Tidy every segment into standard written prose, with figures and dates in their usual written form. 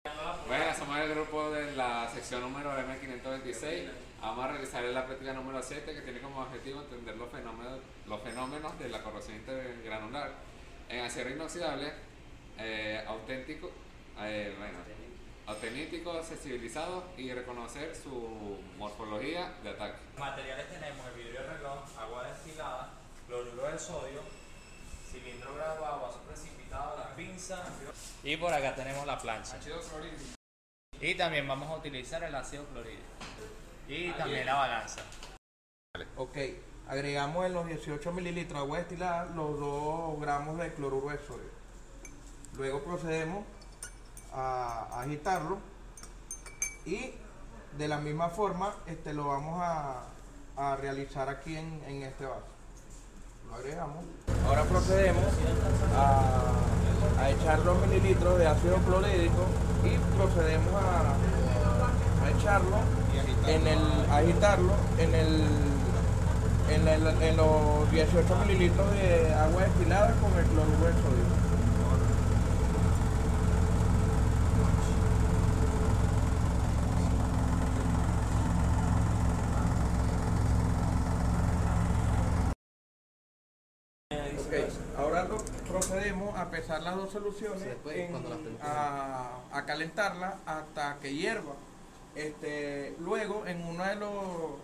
Bueno, somos el grupo de la sección número M526. Vamos a realizar la práctica número 7 que tiene como objetivo entender los fenómenos de la corrosión intergranular en acero inoxidable auténtico, bueno, auténtico, sensibilizado y reconocer su morfología de ataque. Materiales tenemos el vidrio de reloj, agua destilada, cloruro de sodio, cilindro graduado, vaso precipitado, la pinza y por acá tenemos la plancha. Y también vamos a utilizar el ácido clorhídrico y también la balanza. Ok, agregamos en los 18 mililitros de agua destilada los 2 gramos de cloruro de sodio. Luego procedemos a agitarlo y de la misma forma lo vamos a realizar aquí en este vaso. Lo agregamos. Ahora procedemos a echar 2 mililitros de ácido clorhídrico y procedemos a echarlo agitarlo en los 18 mililitros de agua destilada con el cloruro de sodio. Okay. Ahora procedemos a pesar las dos soluciones, a calentarla hasta que hierva. Luego en uno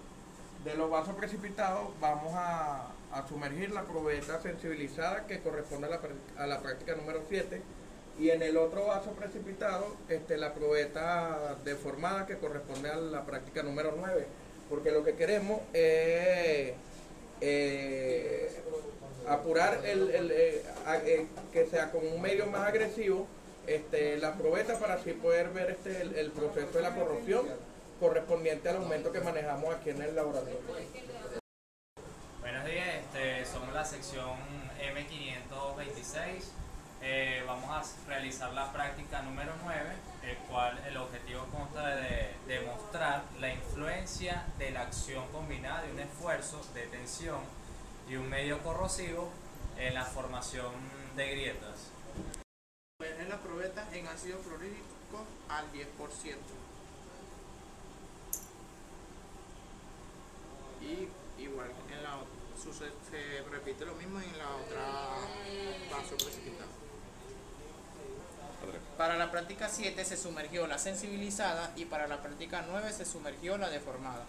de los vasos precipitados vamos a sumergir la probeta sensibilizada que corresponde a la práctica número 7 y en el otro vaso precipitado la probeta deformada que corresponde a la práctica número 9, porque lo que queremos es apurar que sea con un medio más agresivo la probeta para así poder ver el proceso de la corrosión correspondiente al aumento que manejamos aquí en el laboratorio. Buenos días, somos la sección M526. Vamos a realizar la práctica número 9, el cual el objetivo consta de demostrar la influencia de la acción combinada de un esfuerzo de tensión y un medio corrosivo en la formación de grietas. En la probeta en ácido clorhídrico al 10%. Y igual en la se repite lo mismo en la otra vaso precipitado. Para la práctica 7 se sumergió la sensibilizada y para la práctica 9 se sumergió la deformada.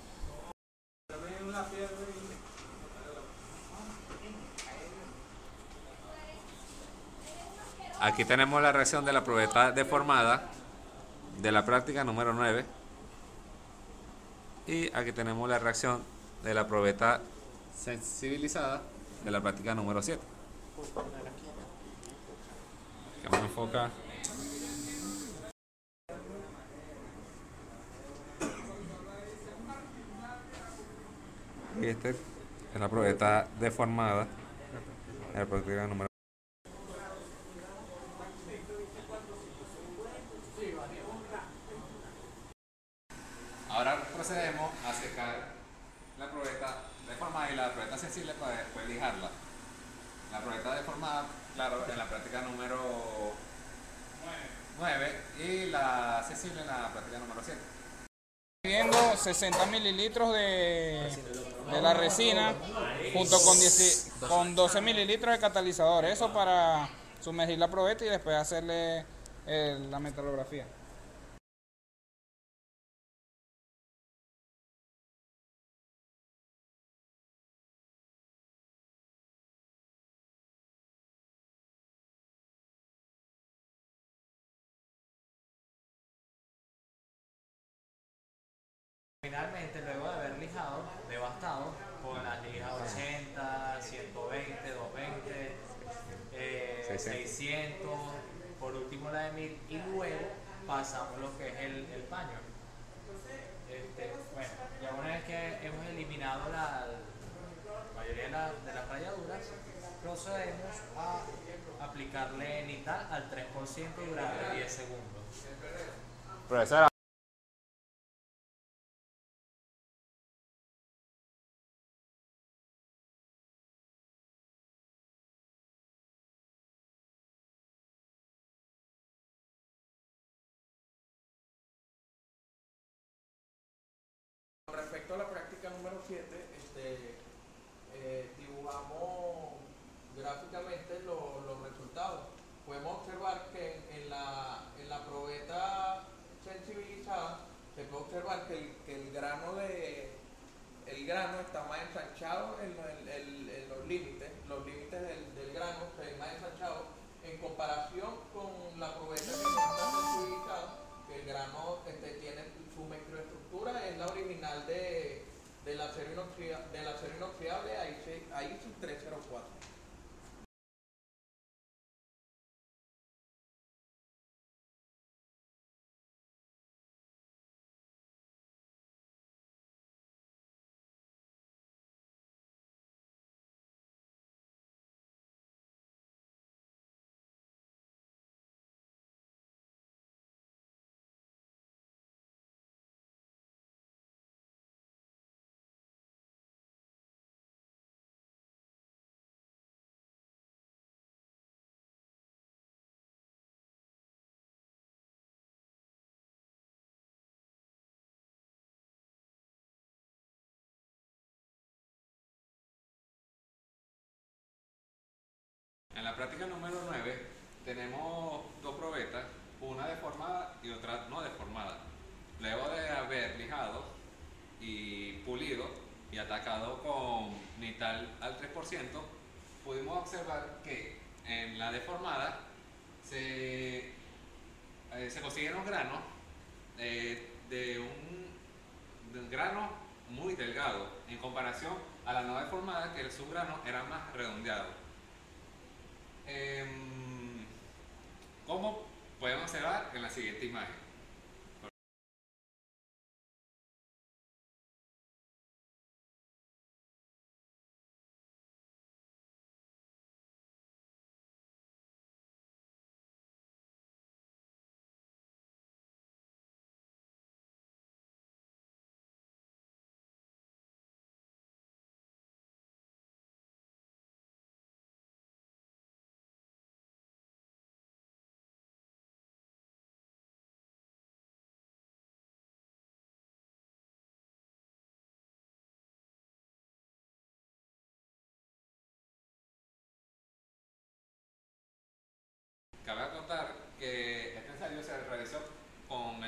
Aquí tenemos la reacción de la probeta deformada de la práctica número 9 y aquí tenemos la reacción de la probeta sensibilizada de la práctica número 7. Vamos a enfocar. Y es la probeta deformada de la práctica número 9. Ahora procedemos a secar la probeta deformada y la probeta sensible para después lijarla. La probeta deformada, claro, en la práctica número 9 y la sensible en la práctica número 7. Viendo 60 mililitros de la resina junto con 12 mililitros de catalizador. Eso para sumergir la probeta y después hacerle la metalografía. Finalmente, luego de haber lijado, devastado con las lijas 80, 120, 220, 600, por último la de 1000 y luego pasamos lo que es el paño. Bueno, ya una vez que hemos eliminado la mayoría de las rayaduras, procedemos a aplicarle nital al 3% durante 10 segundos. Profesora, gráficamente los resultados. Podemos observar que en la probeta sensibilizada se puede observar que el grano está más ensanchado en los límites del grano se ven más ensanchados en comparación con la probeta que no está sensibilizada, que el grano tiene su microestructura, es la original del acero inoxidable, ahí sí 304. En la práctica número 9 tenemos dos probetas, una deformada y otra no deformada. Luego de haber lijado y pulido y atacado con nital al 3%, pudimos observar que en la deformada se consiguieron granos de un grano muy delgado en comparación a la no deformada, que sus granos eran más redondeados. ¿Cómo podemos observar en la siguiente imagen? Cabe contar que este ensayo se realizó con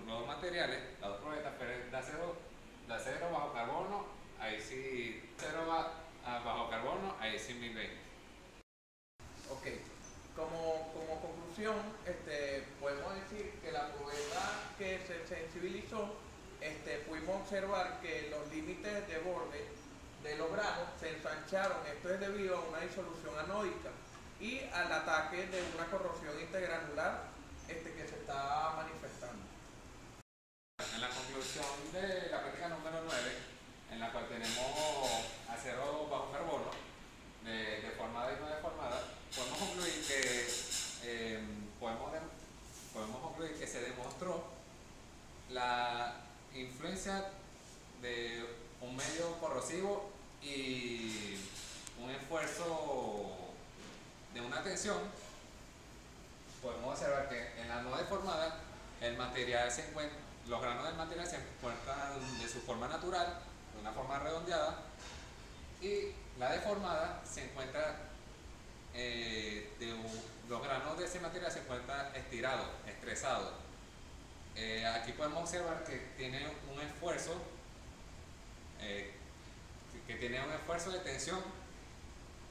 los dos materiales, las dos probetas, pero de acero bajo carbono, ahí sí, bajo carbono, ahí sí 1020. Ok, como conclusión, podemos decir que la probeta que se sensibilizó, pudimos observar que los límites de borde de los granos se ensancharon. Esto es debido a una disolución anódica y al ataque de una corrosión intergranular que se está manifestando. En la conclusión de la práctica número 9, en la cual tenemos acero bajo carbono, deformada y no deformada, podemos concluir que se demostró la influencia de un medio corrosivo y un esfuerzo de una tensión. Podemos observar que en la no deformada los granos del material se encuentran de su forma natural, de una forma redondeada, y la deformada se encuentra los granos de ese material se encuentran estirados, estresados. Aquí podemos observar que tiene un esfuerzo de tensión.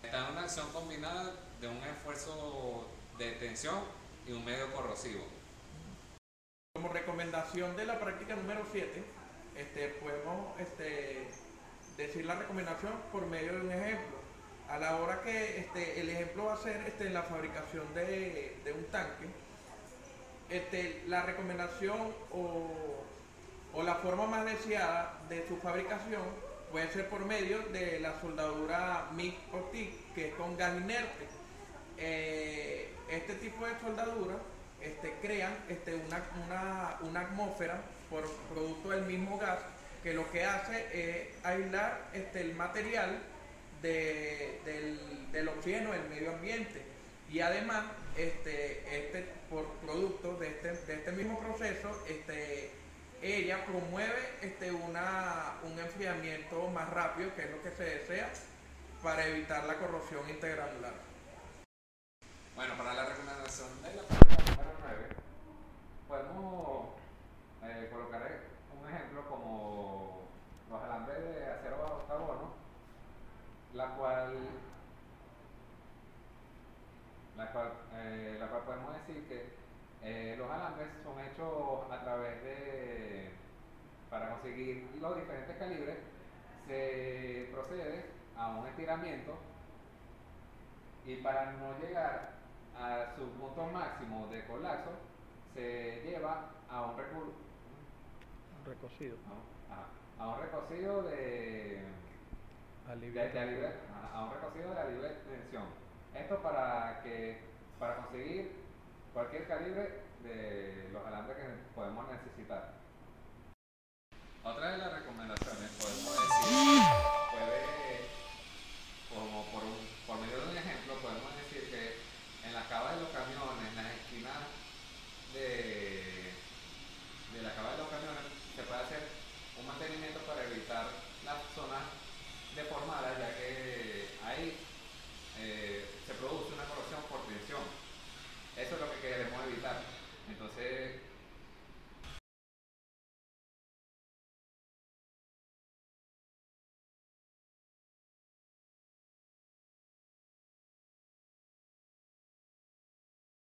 Está en una acción combinada de un esfuerzo de tensión y un medio corrosivo. Como recomendación de la práctica número 7, podemos decir la recomendación por medio de un ejemplo. A la hora que el ejemplo va a ser en la fabricación de un tanque, la recomendación o la forma más deseada de su fabricación puede ser por medio de la soldadura MIG o TIG, que es con gas inerte. Este tipo de soldadura crean una atmósfera por producto del mismo gas, que lo que hace es aislar el material del oxígeno del medio ambiente, y además por producto de este mismo proceso ella promueve un enfriamiento más rápido, que es lo que se desea, para evitar la corrosión intergranular. Bueno, para la recomendación de la práctica número 9, podemos colocar un ejemplo como los alambres de acero bajo carbono, la cual podemos decir que los alambres son hechos a través de, para conseguir los diferentes calibres, se procede a un estiramiento y para no llegar a su punto máximo de colapso se lleva a un Recocido. a un recocido de a un recocido de libre tensión. Esto para conseguir cualquier calibre de los alambres que podemos necesitar. Otra de las recomendaciones podemos decir, por medio de un ejemplo, podemos decir que en la cava de los camiones, en las esquinas de la cava de los camiones, se puede hacer un mantenimiento para evitar las zonas deformadas, ya que ahí se produce una corrosión por tensión. Eso es lo que queremos evitar. Entonces,